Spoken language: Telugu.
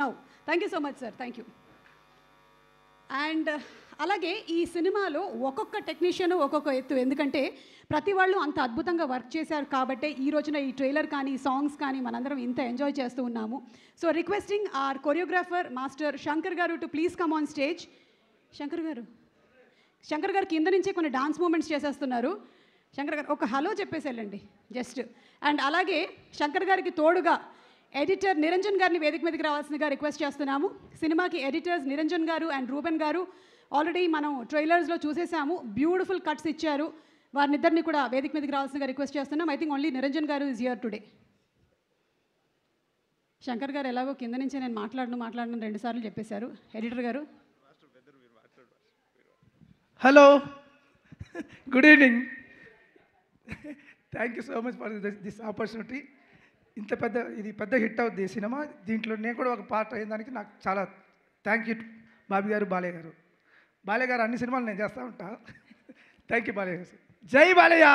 Now thank you so much sir, thank you. And అలాగే ఈ సినిమాలో ఒక్కొక్క టెక్నీషియన్ ఒక్కొక్క ఎత్తు, ఎందుకంటే ప్రతి వాళ్ళు అంత అద్భుతంగా వర్క్ చేశారు కాబట్టి ఈ రోజున ఈ ట్రైలర్ కానీ సాంగ్స్ కానీ మనందరం ఇంత ఎంజాయ్ చేస్తూ ఉన్నాము. So requesting our choreographer master Shankar garu to please come on stage. Shankar garu కింద నుంచే కొన్ని డాన్స్ మూమెంట్స్ చేసేస్తున్నారు. శంకర్ గారు ఒక హలో చెప్పేసి వెళ్ళండి జస్ట్. అండ్ అలాగే శంకర్ గారికి తోడుగా ఎడిటర్ నిరంజన్ గారిని వేదిక మీదకి రావాల్సిందిగా రిక్వెస్ట్ చేస్తున్నాము. సినిమాకి ఎడిటర్స్ నిరంజన్ గారు అండ్ రూబెన్ గారు ఆల్రెడీ మనం ట్రైలర్స్లో చూసేసాము, బ్యూటిఫుల్ కట్స్ ఇచ్చారు. వారినిద్దరిని కూడా వేదిక మీదకి రావాల్సిందిగా రిక్వెస్ట్ చేస్తున్నాం. ఐ థింక్ ఓన్లీ నిరంజన్ గారు ఈజ్ హియర్ టుడే. శంకర్ గారు ఎలాగో కింద నుంచే నేను మాట్లాడను 2 సార్లు చెప్పేశారు. ఎడిటర్ గారు hello, good evening. Thank you so much for this opportunity. ఇది పెద్ద హిట్ అవుద్ది ఈ సినిమా. దీంట్లో నేను కూడా ఒక పార్ట్ అయిన దానికి నాకు చాలా థ్యాంక్ యూ బాబీ గారు, బాలయ్య గారు అన్ని సినిమాలు నేను చేస్తూ ఉంటా. థ్యాంక్ యూ బాలయ్య గారు. జై బాలయ్య.